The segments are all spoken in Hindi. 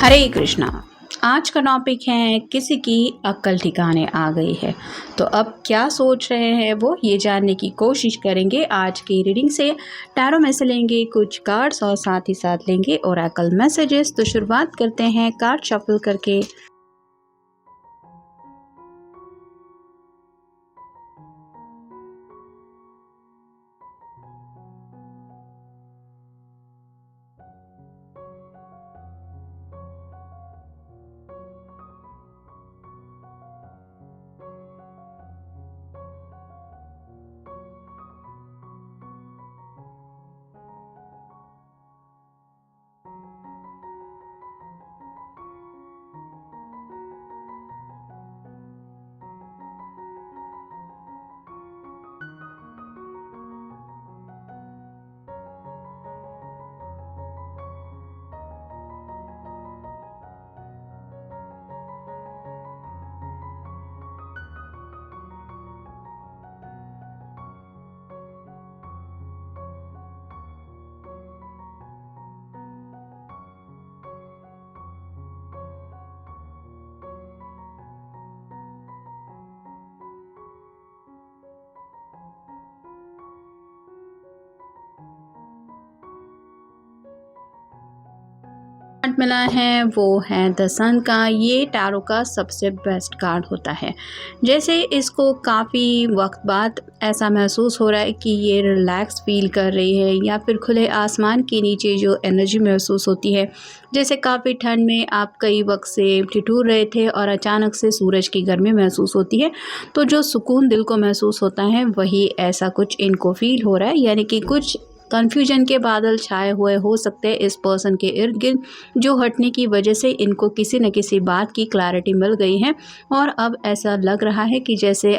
हरे कृष्णा। आज का टॉपिक है किसी की अक्ल ठिकाने आ गई है। तो अब क्या सोच रहे हैं वो ये जानने की कोशिश करेंगे आज की रीडिंग से। टैरो में से लेंगे कुछ कार्ड्स और साथ ही साथ लेंगे ओरेकल मैसेजेस। तो शुरुआत करते हैं कार्ड शफल करके। कार्ड मिला है वो है द सन का। ये टैरो का सबसे बेस्ट कार्ड होता है। जैसे इसको काफ़ी वक्त बाद ऐसा महसूस हो रहा है कि ये रिलैक्स फील कर रही है, या फिर खुले आसमान के नीचे जो एनर्जी महसूस होती है। जैसे काफ़ी ठंड में आप कई वक्त से ठिठुर रहे थे और अचानक से सूरज की गर्मी महसूस होती है, तो जो सुकून दिल को महसूस होता है वही ऐसा कुछ इनको फील हो रहा है। यानी कि कुछ कन्फ्यूजन के बादल छाए हुए हो सकते हैं इस पर्सन के इर्द गिर्द, जो हटने की वजह से इनको किसी न किसी बात की क्लैरिटी मिल गई है। और अब ऐसा लग रहा है कि जैसे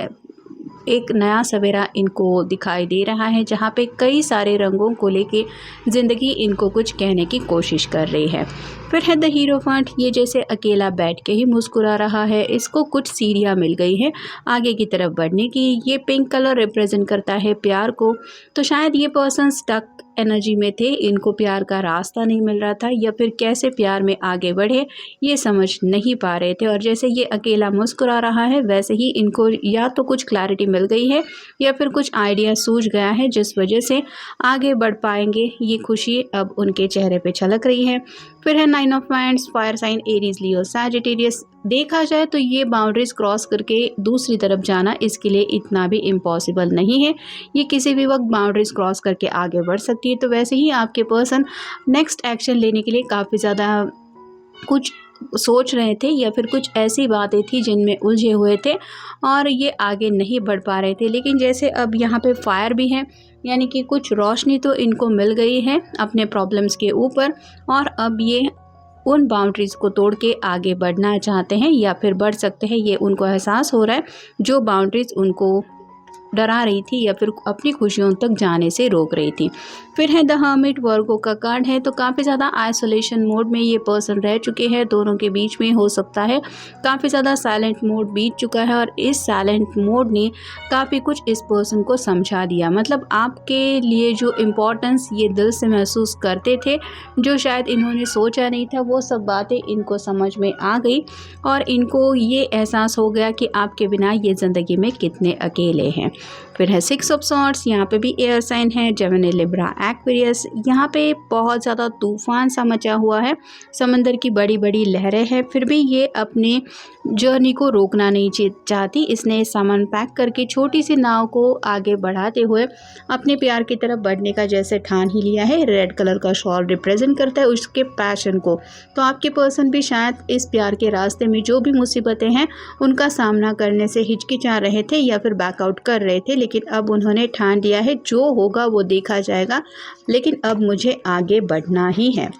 एक नया सवेरा इनको दिखाई दे रहा है, जहाँ पे कई सारे रंगों को लेके ज़िंदगी इनको कुछ कहने की कोशिश कर रही है। फिर है द हीरोफेंट। ये जैसे अकेला बैठ के ही मुस्कुरा रहा है। इसको कुछ सीढ़ियाँ मिल गई है आगे की तरफ बढ़ने की। ये पिंक कलर रिप्रेजेंट करता है प्यार को। तो शायद ये पर्सन स्टक एनर्जी में थे, इनको प्यार का रास्ता नहीं मिल रहा था, या फिर कैसे प्यार में आगे बढ़े ये समझ नहीं पा रहे थे। और जैसे ये अकेला मुस्कुरा रहा है, वैसे ही इनको या तो कुछ क्लैरिटी मिल गई है या फिर कुछ आइडिया सूझ गया है, जिस वजह से आगे बढ़ पाएंगे। ये खुशी अब उनके चेहरे पे झलक रही है। फिर है nine of wands, fire sign Aries, Leo, Sagittarius. देखा जाए तो ये बाउंड्रीज क्रॉस करके दूसरी तरफ जाना इसके लिए इतना भी इम्पॉसिबल नहीं है। ये किसी भी वक्त बाउंड्रीज क्रॉस करके आगे बढ़ सकती है। तो वैसे ही आपके पर्सन नेक्स्ट एक्शन लेने के लिए काफ़ी ज़्यादा कुछ सोच रहे थे, या फिर कुछ ऐसी बातें थी जिनमें उलझे हुए थे और ये आगे नहीं बढ़ पा रहे थे। लेकिन जैसे अब यहाँ पे फायर भी है, यानी कि कुछ रोशनी तो इनको मिल गई है अपने प्रॉब्लम्स के ऊपर, और अब ये उन बाउंड्रीज़ को तोड़ के आगे बढ़ना चाहते हैं, या फिर बढ़ सकते हैं। ये उनको एहसास हो रहा है जो बाउंड्रीज़ उनको डरा रही थी या फिर अपनी खुशियों तक जाने से रोक रही थी। फिर है द हर्मिट, वर्गो का कार्ड है। तो काफ़ी ज़्यादा आइसोलेशन मोड में ये पर्सन रह चुके हैं। दोनों के बीच में हो सकता है काफ़ी ज़्यादा साइलेंट मोड बीत चुका है, और इस साइलेंट मोड ने काफ़ी कुछ इस पर्सन को समझा दिया। मतलब आपके लिए जो इम्पोर्टेंस ये दिल से महसूस करते थे, जो शायद इन्होंने सोचा नहीं था, वो सब बातें इनको समझ में आ गई और इनको ये एहसास हो गया कि आपके बिना ये ज़िंदगी में कितने अकेले हैं। फिर है सिक्स ऑफ सॉर्ड्स। यहाँ पे भी एयर साइन है, जेमिनी, लिब्रा, एक्वेरियस। यहाँ पे बहुत ज़्यादा तूफान सा मचा हुआ है, समंदर की बड़ी बड़ी लहरें हैं। फिर भी ये अपने जर्नी को रोकना नहीं चाहती। इसने सामान पैक करके छोटी सी नाव को आगे बढ़ाते हुए अपने प्यार की तरफ बढ़ने का जैसे ठान ही लिया है। रेड कलर का शॉल रिप्रेजेंट करता है उसके पैशन को। तो आपके पर्सन भी शायद इस प्यार के रास्ते में जो भी मुसीबतें हैं उनका सामना करने से हिचकिचा रहे थे या फिर बैकआउट कर रहे थे, लेकिन अब उन्होंने ठान लिया है जो होगा वो देखा जाएगा, लेकिन अब मुझे आगे बढ़ना ही है।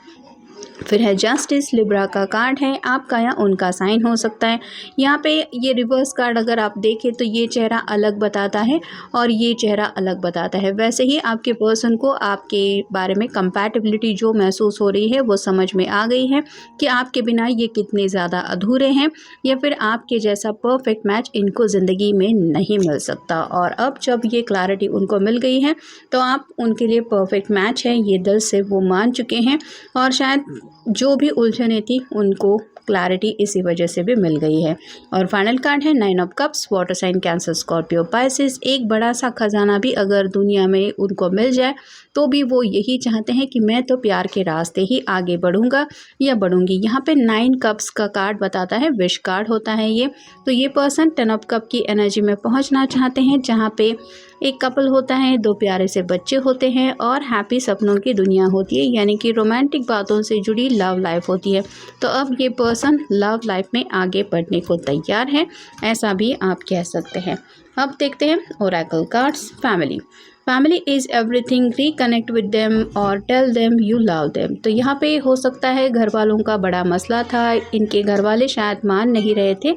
फिर है जस्टिस, लिब्रा का कार्ड है। आपका या उनका साइन हो सकता है। यहाँ पे ये रिवर्स कार्ड अगर आप देखें तो ये चेहरा अलग बताता है और ये चेहरा अलग बताता है। वैसे ही आपके पर्सन को आपके बारे में कंपैटिबिलिटी जो महसूस हो रही है वो समझ में आ गई है कि आपके बिना ये कितने ज़्यादा अधूरे हैं, या फिर आपके जैसा परफेक्ट मैच इनको ज़िंदगी में नहीं मिल सकता। और अब जब ये क्लैरिटी उनको मिल गई है तो आप उनके लिए परफेक्ट मैच है, ये दिल से वो मान चुके हैं। और शायद जो भी उलझनें थी उनको क्लैरिटी इसी वजह से भी मिल गई है। और फाइनल कार्ड है 9 of cups, water sign Cancer Scorpio Pisces. एक बड़ा सा खजाना भी अगर दुनिया में उनको मिल जाए तो भी वो यही चाहते हैं कि मैं तो प्यार के रास्ते ही आगे बढ़ूंगा या बढ़ूंगी। यहाँ पे 9 कप्स का कार्ड बताता है, विश कार्ड होता है ये। तो ये पर्सन 10 ऑफ कप की एनर्जी में पहुँचना चाहते हैं, जहाँ पे एक कपल होता है, 2 प्यारे से बच्चे होते हैं और हैप्पी सपनों की दुनिया होती है, यानी कि रोमांटिक बातों से जुड़ी लव लाइफ होती है। तो अब ये पर्सन लव लाइफ में आगे बढ़ने को तैयार है, ऐसा भी आप कह सकते हैं। अब देखते हैं oracle cards. Family is everything, reconnect with them और tell them you love them. तो यहाँ पे हो सकता है घर वालों का बड़ा मसला था, इनके घर वाले शायद मान नहीं रहे थे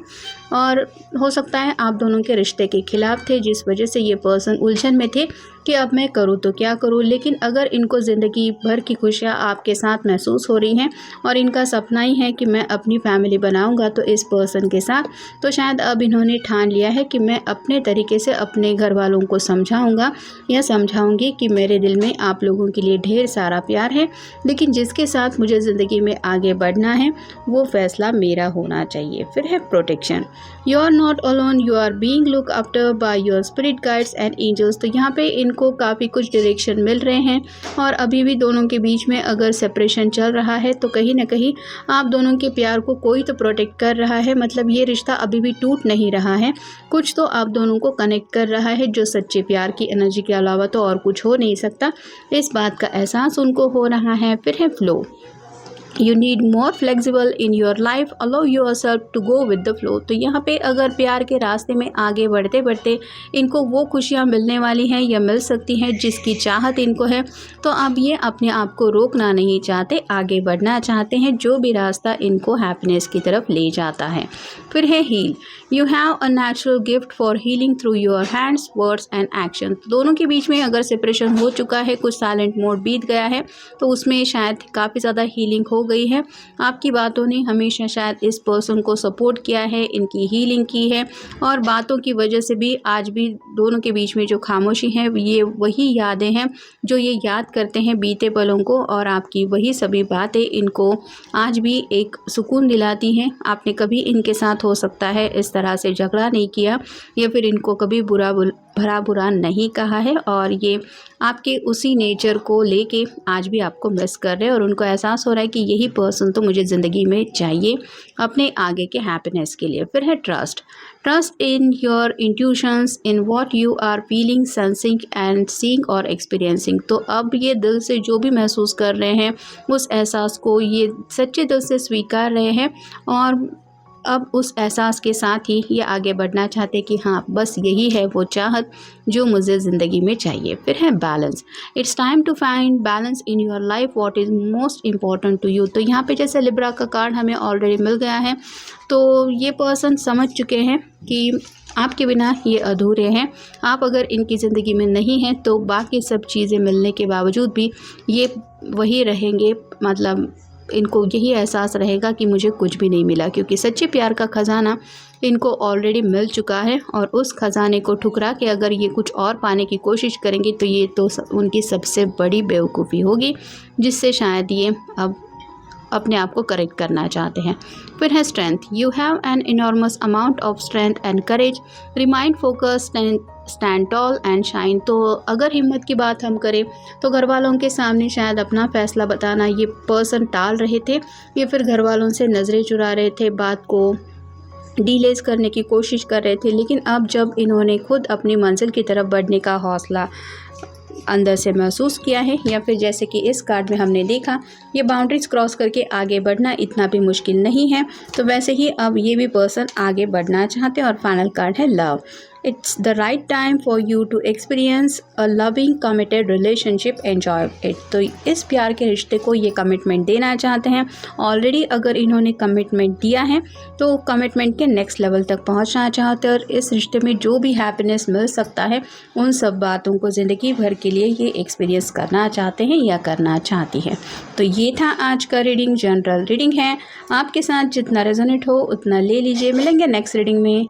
और हो सकता है आप दोनों के रिश्ते के खिलाफ थे, जिस वजह से ये पर्सन उलझन में थे कि अब मैं करूँ तो क्या करूँ। लेकिन अगर इनको ज़िंदगी भर की खुशियाँ आपके साथ महसूस हो रही हैं और इनका सपना ही है कि मैं अपनी फैमिली बनाऊँगा तो इस पर्सन के साथ, तो शायद अब इन्होंने ठान लिया है कि मैं अपने तरीके से अपने घर वालों को समझाऊँगा या समझाऊँगी कि मेरे दिल में आप लोगों के लिए ढेर सारा प्यार है, लेकिन जिसके साथ मुझे ज़िंदगी में आगे बढ़ना है वो फ़ैसला मेरा होना चाहिए। फिर है protection, you are not alone, you are being look after by your spirit guides and angels. तो यहाँ पे इनको काफ़ी कुछ डायरेक्शन मिल रहे हैं और अभी भी दोनों के बीच में अगर सेपरेशन चल रहा है तो कहीं ना कहीं आप दोनों के प्यार को कोई तो प्रोटेक्ट कर रहा है, मतलब ये रिश्ता अभी भी टूट नहीं रहा है, कुछ तो आप दोनों को कनेक्ट कर रहा है जो सच्चे प्यार की एनर्जी के अलावा तो और कुछ हो नहीं सकता। इस बात का एहसास उनको हो रहा है। फिर है flow, you need more flexible in your life, allow yourself to go with the flow. तो यहाँ पे अगर प्यार के रास्ते में आगे बढ़ते बढ़ते इनको वो खुशियाँ मिलने वाली हैं या मिल सकती हैं जिसकी चाहत इनको है, तो अब ये अपने आप को रोकना नहीं चाहते, आगे बढ़ना चाहते हैं, जो भी रास्ता इनको हैप्पीनेस की तरफ ले जाता है। फिर है heal, you have a natural gift for healing through your hands, words and action. दोनों के बीच में अगर सेपरेशन हो चुका है, कुछ साइलेंट मोड बीत गया है, तो उसमें शायद काफ़ी ज़्यादा हीलिंग हो गई है। आपकी बातों ने हमेशा शायद इस पर्सन को सपोर्ट किया है, इनकी हीलिंग की है और बातों की वजह से भी आज भी दोनों के बीच में जो खामोशी है ये वही यादें हैं जो ये याद करते हैं बीते पलों को, और आपकी वही सभी बातें इनको आज भी एक सुकून दिलाती हैं। आपने कभी इनके साथ हो सकता है इस तरह से झगड़ा नहीं किया या फिर इनको कभी बुरा नहीं कहा है और ये आपके उसी नेचर को लेके आज भी आपको मिस कर रहे हैं और उनको एहसास हो रहा है कि यही पर्सन तो मुझे ज़िंदगी में चाहिए अपने आगे के हैप्पीनेस के लिए। फिर है trust in your intuitions, in what you are feeling, sensing and seeing और एक्सपीरियंसिंग। तो अब ये दिल से जो भी महसूस कर रहे हैं उस एहसास को ये सच्चे दिल से स्वीकार रहे हैं और अब उस एहसास के साथ ही ये आगे बढ़ना चाहते कि हाँ बस यही है वो चाहत जो मुझे ज़िंदगी में चाहिए। फिर है balance, it's time to find balance in your life, what is most important to you. तो यहाँ पे जैसे लिब्रा का कार्ड हमें ऑलरेडी मिल गया है, तो ये पर्सन समझ चुके हैं कि आपके बिना ये अधूरे हैं। आप अगर इनकी ज़िंदगी में नहीं हैं तो बाकी सब चीज़ें मिलने के बावजूद भी ये वही रहेंगे, मतलब इनको यही एहसास रहेगा कि मुझे कुछ भी नहीं मिला, क्योंकि सच्चे प्यार का ख़जाना इनको ऑलरेडी मिल चुका है और उस ख़जाने को ठुकरा के अगर ये कुछ और पाने की कोशिश करेंगे तो ये तो उनकी सबसे बड़ी बेवकूफ़ी होगी, जिससे शायद ये अब अपने आप को करेक्ट करना चाहते हैं। फिर है strength, you have an enormous amount of strength and courage, remind focus, stand tall and shine. तो अगर हिम्मत की बात हम करें तो घर वालों के सामने शायद अपना फैसला बताना ये पर्सन टाल रहे थे या फिर घर वालों से नज़रें चुरा रहे थे, बात को डीलेज करने की कोशिश कर रहे थे। लेकिन अब जब इन्होंने खुद अपनी मंजिल की तरफ बढ़ने का हौसला अंदर से महसूस किया है, या फिर जैसे कि इस कार्ड में हमने देखा ये बाउंड्रीज क्रॉस करके आगे बढ़ना इतना भी मुश्किल नहीं है, तो वैसे ही अब ये भी पर्सन आगे बढ़ना चाहते हैं। और फाइनल कार्ड है love, it's the right time for you to experience a loving committed relationship, enjoy it. तो इस प्यार के रिश्ते को ये कमिटमेंट देना चाहते हैं। ऑलरेडी अगर इन्होंने कमिटमेंट दिया है तो कमिटमेंट के नेक्स्ट लेवल तक पहुंचना चाहते हैं और इस रिश्ते में जो भी हैप्पीनेस मिल सकता है उन सब बातों को ज़िंदगी भर के लिए ये एक्सपीरियंस करना चाहते हैं या करना चाहती है। तो ये था आज का रीडिंग, जनरल रीडिंग है, आपके साथ जितना रेजोनेट हो उतना ले लीजिए। मिलेंगे नेक्स्ट रीडिंग में।